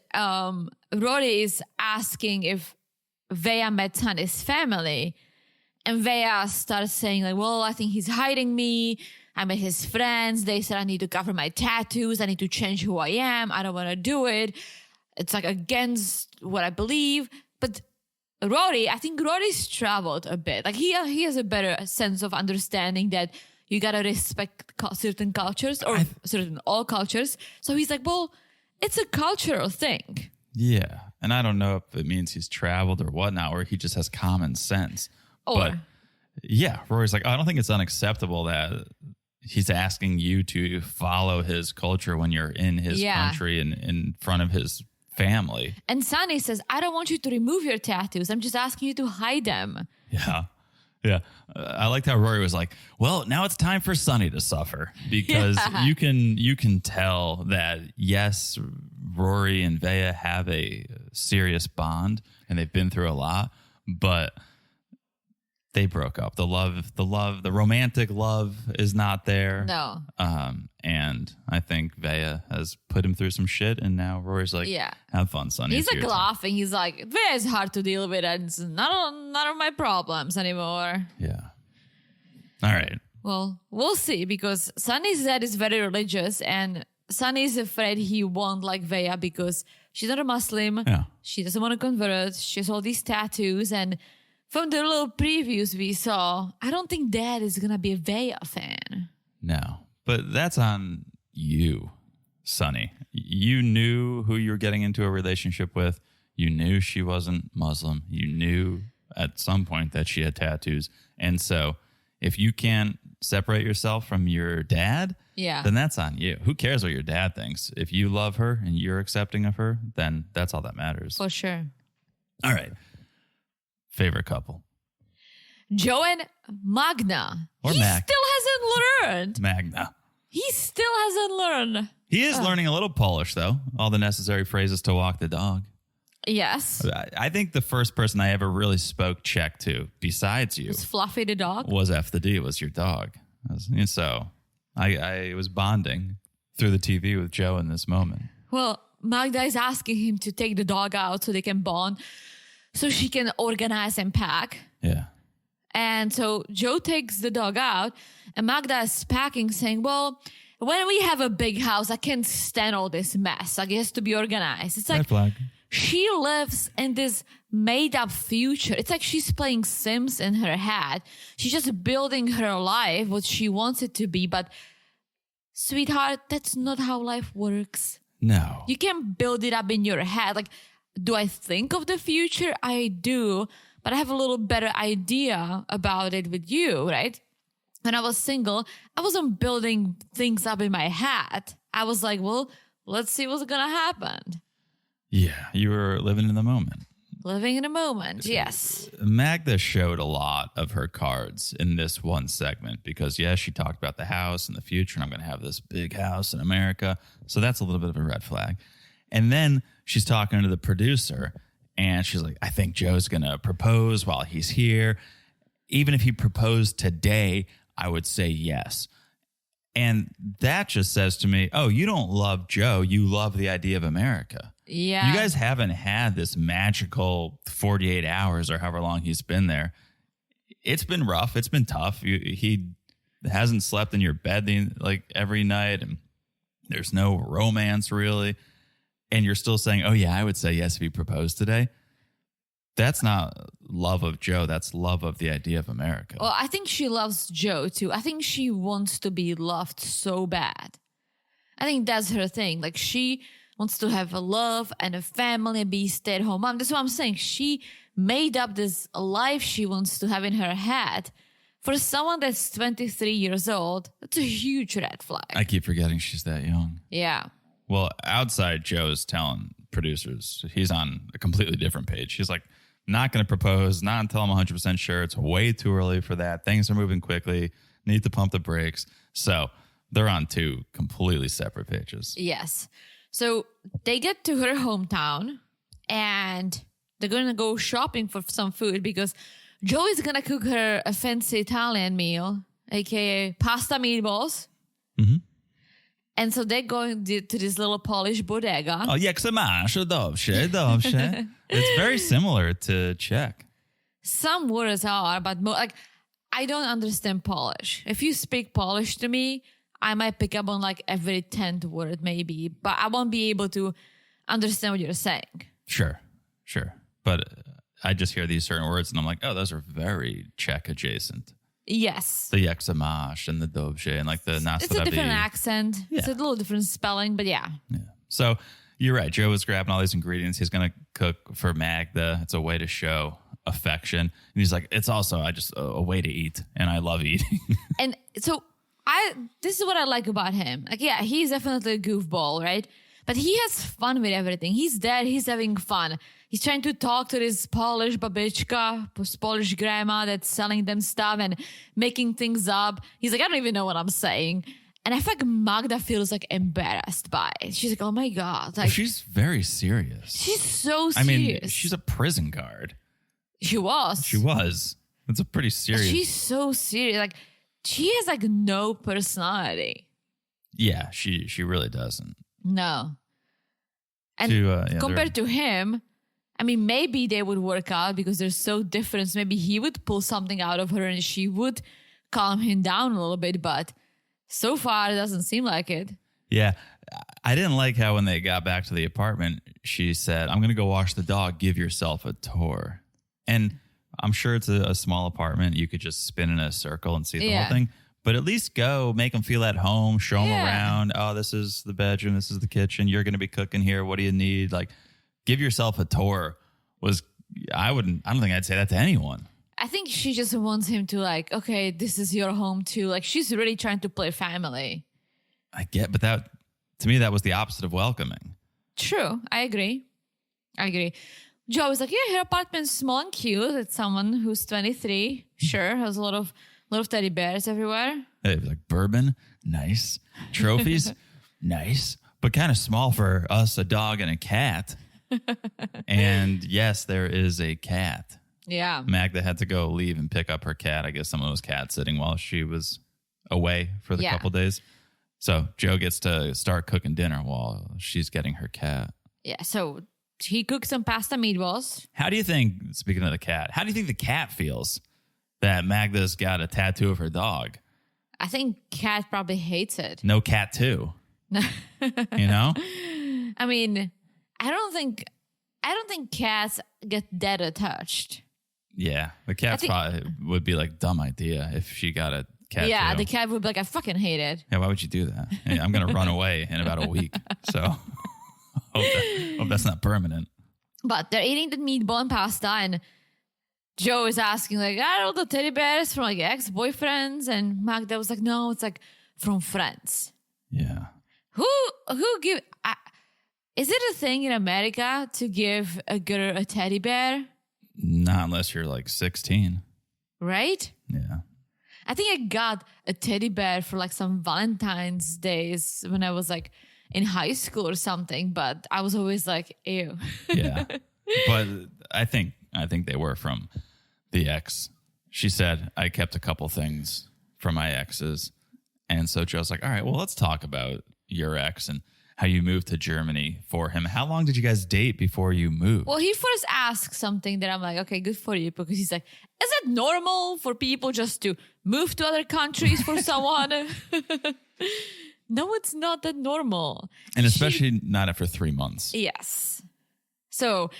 Rory is asking if Vea met Sunny's family. And Vea starts saying like, well, I think he's hiding me. I met his friends. They said I need to cover my tattoos. I need to change who I am. I don't want to do it. it's like against what I believe. But Rory, I think Rory's traveled a bit. Like he has a better sense of understanding that you gotta respect certain cultures or all cultures. So he's like, well, it's a cultural thing. Yeah. And I don't know if it means he's traveled or whatnot, or he just has common sense. But yeah, Rory's like, oh, I don't think it's unacceptable that he's asking you to follow his culture when you're in his country and in front of his family. And Sunny says, I don't want you to remove your tattoos. I'm just asking you to hide them. Yeah. Yeah. I liked how Rory was like, well, now it's time for Sunny to suffer, because you can tell that, yes, Rory and Vanja have a serious bond and they've been through a lot, but they broke up. The romantic love is not there. No. And I think Vanja has put him through some shit, and now Rory's like, have fun, Sunny. He's like laughing. He's like, Vaja's hard to deal with, and it's none of my problems anymore. Yeah. All right. Well, we'll see, because Sunny's dad is very religious, and Sunny's afraid he won't like Vanja because she's not a Muslim. Yeah. She doesn't want to convert. She has all these tattoos, and from the little previews we saw, I don't think Dad is going to be a Vanja fan. No, but that's on you, Sunny. You knew who you were getting into a relationship with. You knew she wasn't Muslim. You knew at some point that she had tattoos. And so if you can't separate yourself from your dad, then that's on you. Who cares what your dad thinks? If you love her and you're accepting of her, then that's all that matters. For sure. All right. Favorite couple? Joe and Magda. Or he Mag. still hasn't learned. Magda. He still hasn't learned. He is learning a little Polish, though. All the necessary phrases to walk the dog. Yes. I think the first person I ever really spoke Czech to, besides you, was Fluffy the dog? Was F the D, was your dog. And so I was bonding through the TV with Joe in this moment. Well, Magda is asking him to take the dog out so they can bond, so she can organize and pack. Yeah. And so Joe takes the dog out, and Magda is packing, saying, well, when we have a big house, I can't stand all this mess. Like, it has to be organized. It's like Red flag. She lives in this made-up future. It's like she's playing Sims in her head. She's just building her life, what she wants it to be. But, sweetheart, that's not how life works. No. You can't build it up in your head. Like, do I think of the future? I do, but I have a little better idea about it with you, right? When I was single, I wasn't building things up in my head. I was like, well, let's see what's going to happen. Yeah, you were living in the moment. Living in a moment, yes. Magda showed a lot of her cards in this one segment because, yes, she talked about the house and the future, and I'm going to have this big house in America. So that's a little bit of a red flag. And then she's talking to the producer, and she's like, I think Joe's going to propose while he's here. Even if he proposed today, I would say yes. And that just says to me, oh, you don't love Joe. You love the idea of America. Yeah. You guys haven't had this magical 48 hours or however long he's been there. It's been rough. It's been tough. He hasn't slept in your bed like every night, and there's no romance really. And you're still saying, oh, yeah, I would say yes if he proposed today. That's not love of Joe. That's love of the idea of America. Well, I think she loves Joe, too. I think she wants to be loved so bad. I think that's her thing. Like, she wants to have a love and a family and be a stay-at-home mom. That's what I'm saying. She made up this life she wants to have in her head. For someone that's 23 years old, that's a huge red flag. I keep forgetting she's that young. Yeah. Well, outside, Joe's telling producers he's on a completely different page. He's like, not going to propose, not until I'm 100% sure. It's way too early for that. Things are moving quickly. Need to pump the brakes. So they're on two completely separate pages. Yes. So they get to her hometown and they're going to go shopping for some food because Joe is going to cook her a fancy Italian meal, aka pasta meatballs. Mm-hmm. And so they're going to this little Polish bodega. Oh, jak se máš? Dobrze. It's very similar to Czech. Some words are, but like I don't understand Polish. If you speak Polish to me, I might pick up on like every 10th word maybe, but I won't be able to understand what you're saying. Sure. But I just hear these certain words and I'm like, oh, those are very Czech adjacent. Yes. The Yexamash and the Dobje and like the Nastrabi. It's a different accent. Yeah. It's a little different spelling, but yeah. So you're right. Joe was grabbing all these ingredients. He's going to cook for Magda. It's a way to show affection. And he's like, it's also a way to eat. And I love eating. And so this is what I like about him. Like, yeah, he's definitely a goofball, right? But he has fun with everything. He's there. He's having fun. He's trying to talk to this Polish babička, Polish grandma that's selling them stuff and making things up. He's like, I don't even know what I'm saying. And I feel like Magda feels like embarrassed by it. She's like, oh my God. Like, she's very serious. She's so serious. I mean, she's a prison guard. She was. It's a pretty serious. She's so serious. Like, she has like no personality. Yeah, she really doesn't. No. And compared to him, I mean, maybe they would work out because they're so different. Maybe he would pull something out of her and she would calm him down a little bit. But so far, it doesn't seem like it. Yeah. I didn't like how when they got back to the apartment, she said, I'm going to go wash the dog. Give yourself a tour. And I'm sure it's a small apartment. You could just spin in a circle and see the whole thing. But at least go, make them feel at home, show them around. Oh, this is the bedroom. This is the kitchen. You're going to be cooking here. What do you need? Like, give yourself a tour. I don't think I'd say that to anyone. I think she just wants him to like, okay, this is your home too. Like, she's really trying to play family. I get, but to me, that was the opposite of welcoming. True. I agree. Joe was like, yeah, her apartment's small and cute. It's someone who's 23. Sure. Has a lot of teddy bears everywhere. Hey, like bourbon, nice. Trophies, nice. But kind of small for us, a dog and a cat. And yes, there is a cat. Yeah. Magda had to go leave and pick up her cat. I guess someone was cat sitting while she was away for the couple days. So Joe gets to start cooking dinner while she's getting her cat. Yeah. So he cooked some pasta meatballs. How do you think, speaking of the cat, how do you think the cat feels that Magda's got a tattoo of her dog? I think cat probably hates it. No cat too. You know? I mean, I don't think cats get that attached. Yeah, the cat probably would be like, dumb idea if she got a cat. Yeah, too. the cat would be like, I fucking hate it. Yeah, why would you do that? Hey, I'm going to run away in about a week. So hope that's not permanent. But they're eating the meatball and pasta, and Joe is asking like, I don't know, the teddy bears from like ex-boyfriends, and Magda was like, no, it's like from friends. Yeah. Who give? Is it a thing in America to give a girl a teddy bear? Not unless you're like 16. Right? Yeah. I think I got a teddy bear for like some Valentine's days when I was like in high school or something, but I was always like, ew. Yeah. But I think they were from the ex. She said, I kept a couple things from my exes. And so Joe's like, all right, well, let's talk about your ex and how you moved to Germany for him. How long did you guys date before you moved? Well, he first asked something that I'm like, okay, good for you. Because he's like, is it normal for people just to move to other countries for someone? No, it's not that normal. And especially not after 3 months. Yes. So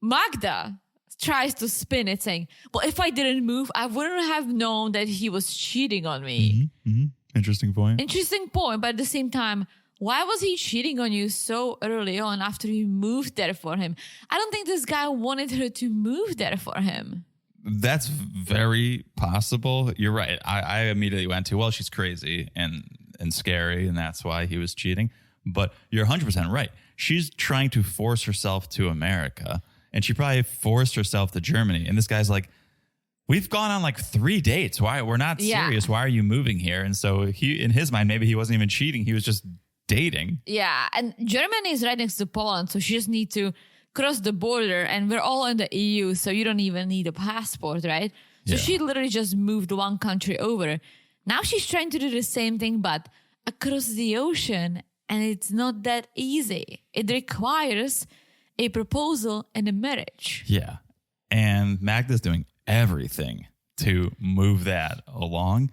Magda tries to spin it saying, well, if I didn't move, I wouldn't have known that he was cheating on me. Mm-hmm, mm-hmm. Interesting point. But at the same time, why was he cheating on you so early on after you moved there for him? I don't think this guy wanted her to move there for him. That's very possible. You're right. I immediately went to, well, she's crazy and scary, and that's why he was cheating. But you're 100% right. She's trying to force herself to America, and she probably forced herself to Germany. And this guy's like, we've gone on like 3 dates. Why? We're not serious. Why are you moving here? And so he, in his mind, maybe he wasn't even cheating. He was just dating. Yeah. And Germany is right next to Poland. So she just needs to cross the border, and we're all in the EU. So you don't even need a passport, right? So she literally just moved one country over. Now she's trying to do the same thing, but across the ocean. And it's not that easy. It requires a proposal and a marriage. Yeah. And Magda's doing everything to move that along.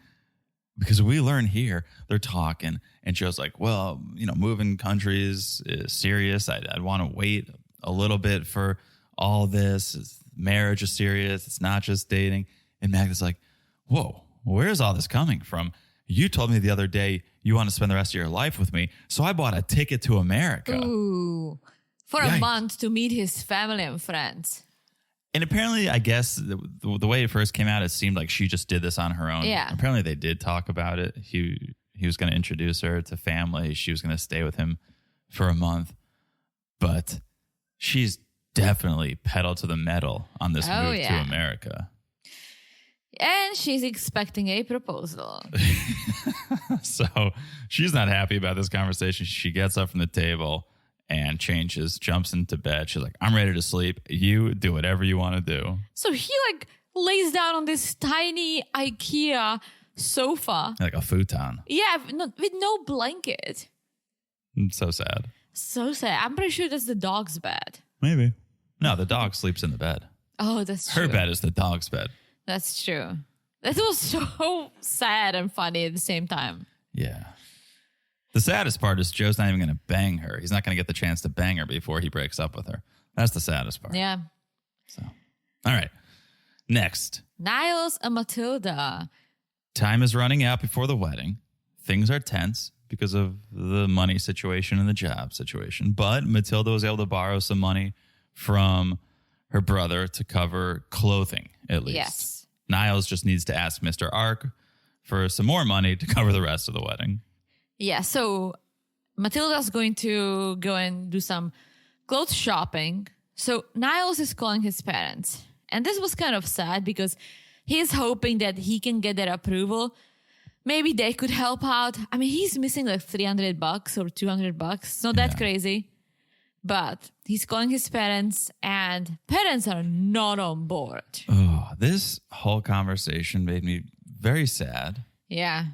Because we learn here, they're talking, and Joe's like, well, moving countries is serious. I'd want to wait a little bit for all this. Marriage is serious. It's not just dating. And Magda's like, whoa, where's all this coming from? You told me the other day you want to spend the rest of your life with me, so I bought a ticket to America. Ooh, for a month to meet his family and friends. And apparently, I guess the way it first came out, it seemed like she just did this on her own. Yeah. Apparently, they did talk about it. He was going to introduce her to family. She was going to stay with him for a month. But she's definitely pedal to the metal on this move to America. And she's expecting a proposal. So she's not happy about this conversation. She gets up from the table and changes, jumps into bed. She's like, I'm ready to sleep. You do whatever you want to do. So he lays down on this tiny IKEA sofa. Like a futon. Yeah, with no blanket. So sad. So sad. I'm pretty sure that's the dog's bed. Maybe. No, the dog sleeps in the bed. Oh, that's true. Her bed is the dog's bed. That's true. That was so sad and funny at the same time. Yeah. The saddest part is Joe's not even going to bang her. He's not going to get the chance to bang her before he breaks up with her. That's the saddest part. Yeah. So, all right. Next. Niles and Matilda. Time is running out before the wedding. Things are tense because of the money situation and the job situation. But Matilda was able to borrow some money from her brother to cover clothing, at least. Yes. Niles just needs to ask Mr. Ark for some more money to cover the rest of the wedding. Yeah, so Matilda's going to go and do some clothes shopping. So Niles is calling his parents. And this was kind of sad because he's hoping that he can get their approval. Maybe they could help out. I mean, he's missing like $300 or $200. It's not that crazy. But he's calling his parents, and parents are not on board. Oh, this whole conversation made me very sad. Yeah.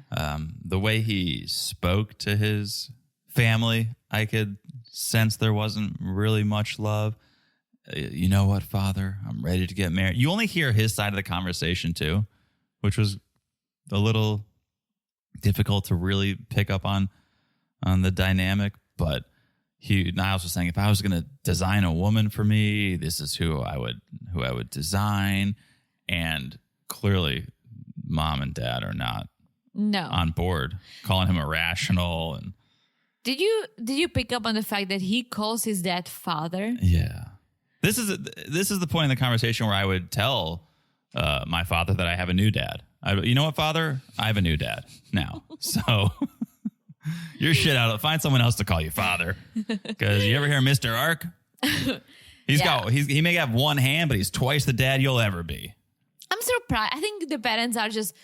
The way he spoke to his family, I could sense there wasn't really much love. You know what, Father? I'm ready to get married. You only hear his side of the conversation too, which was a little difficult to really pick up on the dynamic. But Niles was saying, if I was going to design a woman for me, this is who I would design. And clearly, Mom and Dad are not on board, calling him irrational. And did you pick up on the fact that he calls his dad father? Yeah. This is the point in the conversation where I would tell my father that I have a new dad. You know what, Father? I have a new dad now. So you're shit out. Find someone else to call you Father. Because you ever hear Mr. Ark? He may have one hand, but he's twice the dad you'll ever be. I'm surprised. I think the parents are just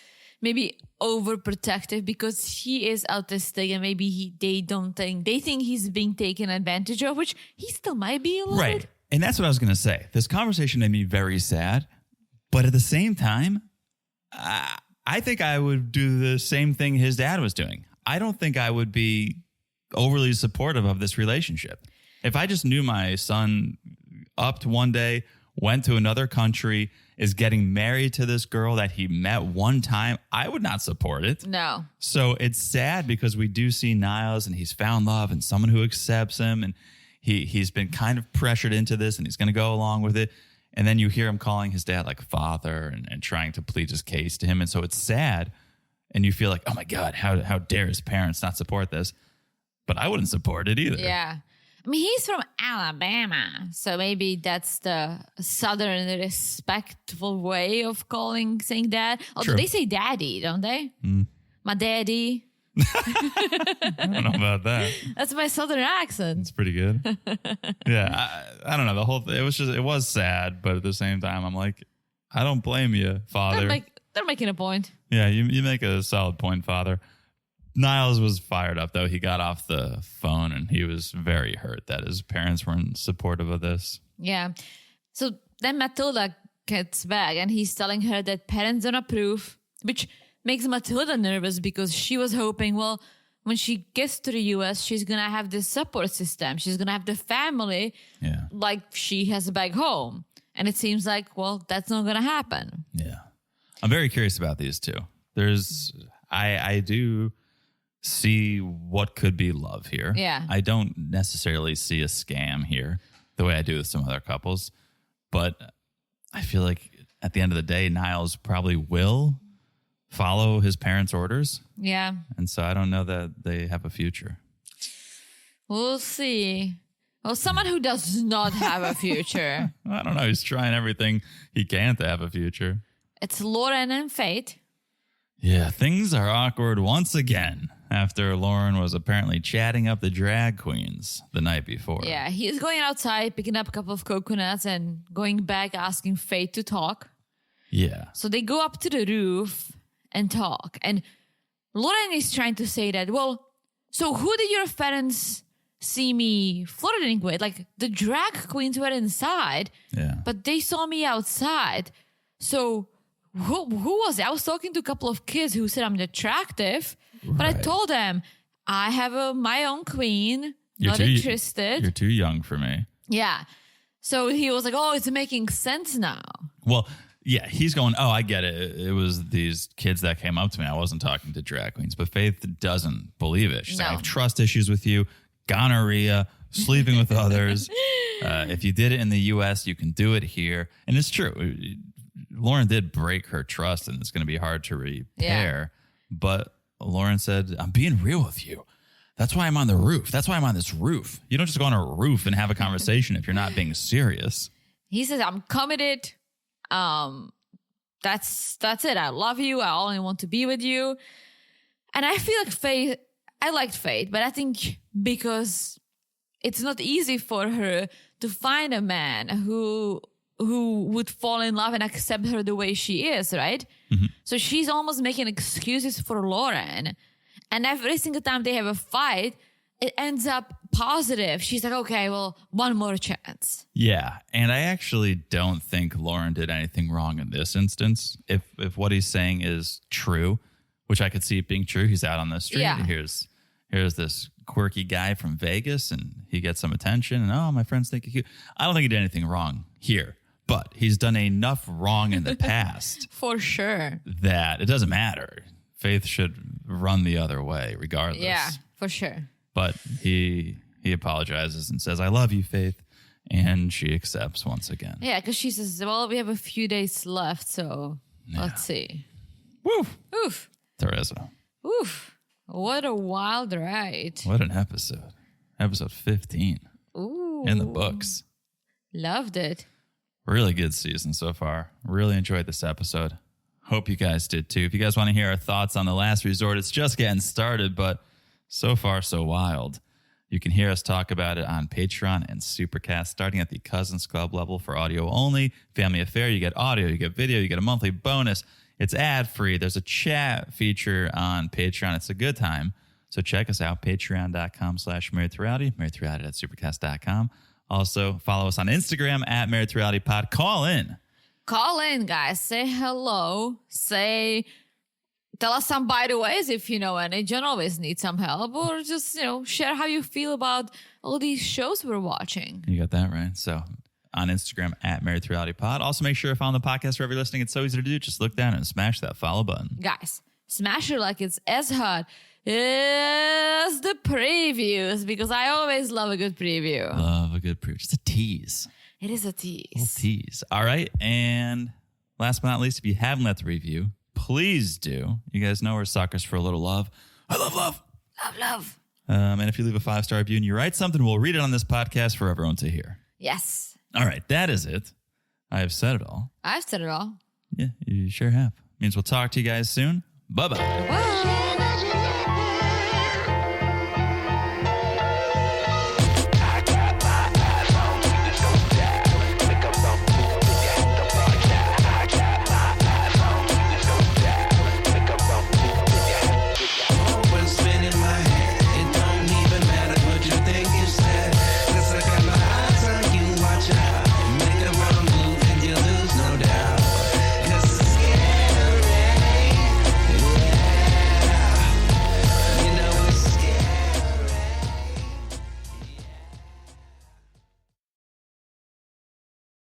maybe overprotective because he is autistic and maybe they think he's being taken advantage of, which he still might be a little bit. And that's what I was going to say. This conversation made me very sad, but at the same time, I think I would do the same thing his dad was doing. I don't think I would be overly supportive of this relationship. If I just knew my son upped one day, went to another country, is getting married to this girl that he met one time, I would not support it. No. So it's sad because we do see Niles and he's found love and someone who accepts him, and he's been kind of pressured into this and he's going to go along with it. And then you hear him calling his dad like father and trying to plead his case to him. And so it's sad. And you feel like, oh my God, how dare his parents not support this? But I wouldn't support it either. Yeah. I mean, he's from Alabama, so maybe that's the Southern respectful way of saying dad. Although they say daddy, don't they? My daddy. I don't know about that. That's my Southern accent. It's pretty good. Yeah, I don't know. The whole thing, it was sad, but at the same time, I'm like, I don't blame you, Father. They're making a point. Yeah, you make a solid point, Father. Niles was fired up, though. He got off the phone and he was very hurt that his parents weren't supportive of this. Yeah. So then Matilda gets back and he's telling her that parents don't approve, which makes Matilda nervous because she was hoping, well, when she gets to the U.S., she's going to have this support system. She's going to have the family like she has back home. And it seems like, well, that's not going to happen. Yeah. I'm very curious about these two. I do see what could be love here. Yeah. I don't necessarily see a scam here the way I do with some other couples, but I feel like at the end of the day, Niles probably will follow his parents' orders. Yeah. And so I don't know that they have a future. We'll see. Well, someone who does not have a future. I don't know. He's trying everything he can to have a future. It's Loren and Faith. Yeah, things are awkward once again after Loren was apparently chatting up the drag queens the night before. Yeah, he's going outside, picking up a couple of coconuts and going back asking Faith to talk. Yeah. So they go up to the roof and talk. And Loren is trying to say that, well, so who did your parents see me flirting with? Like, the drag queens were inside, but they saw me outside. So who was it? I was talking to a couple of kids who said I'm attractive, but I told them I have my own queen, not interested. You're too young for me. Yeah. So he was like, oh, it's making sense now. Well, yeah, he's going, oh, I get it. It was these kids that came up to me. I wasn't talking to drag queens. But Faith doesn't believe it. She's like, I have trust issues with you, gonorrhea, sleeping with others. If you did it in the U.S., you can do it here. And it's true. Loren did break her trust, and it's going to be hard to repair. Yeah. But Loren said, I'm being real with you. That's why I'm on the roof. That's why I'm on this roof. You don't just go on a roof and have a conversation if you're not being serious. He says, I'm committed. That's it. I love you. I only want to be with you. And I feel like Faith, I liked Faith, but I think because it's not easy for her to find a man who would fall in love and accept her the way she is, right? Mm-hmm. So she's almost making excuses for Loren. And every single time they have a fight, it ends up positive. She's like, okay, well, one more chance. Yeah. And I actually don't think Loren did anything wrong in this instance. If what he's saying is true, which I could see it being true, he's out on the street. Yeah. Here's this quirky guy from Vegas and he gets some attention and, oh, my friends think he's cute. I don't think he did anything wrong here, but he's done enough wrong in the past. For sure. That it doesn't matter. Faith should run the other way regardless. Yeah, for sure. But he apologizes and says, I love you, Faith. And she accepts once again. Yeah, because she says, well, we have a few days left, so let's see. Woof. Oof. Teresa. Oof. What a wild ride. What an episode. Episode 15. Ooh. In the books. Loved it. Really good season so far. Really enjoyed this episode. Hope you guys did too. If you guys want to hear our thoughts on The Last Resort, it's just getting started, but so far so wild. You can hear us talk about it on Patreon and Supercast, starting at the Cousins Club level for audio only. Family Affair, you get audio, you get video, you get a monthly bonus. It's ad-free. There's a chat feature on Patreon. It's a good time. So check us out, patreon.com/marriedtoreality, marriedtoreality.supercast.com. Also, follow us on Instagram at marriedtorealitypod. Call in. Call in, guys. Say hello. Tell us some by the ways if you know any. John always needs some help. Or just, share how you feel about all these shows we're watching. You got that right. So on Instagram at marriedtorealitypod. Also make sure to follow the podcast wherever you're listening. It's so easy to do. Just look down and smash that follow button. Guys, smash it like it's as hot as the previews, because I always love a good preview. Love a good preview. Just a tease. It is a tease. A little tease. All right. And last but not least, if you haven't left the review, please do. You guys know we're suckers for a little love. I love love. Love. And if you leave a 5-star review and you write something, we'll read it on this podcast for everyone to hear. Yes. All right. That is it. I have said it all. I've said it all. Yeah, you sure have. Means we'll talk to you guys soon. Bye-bye. Bye.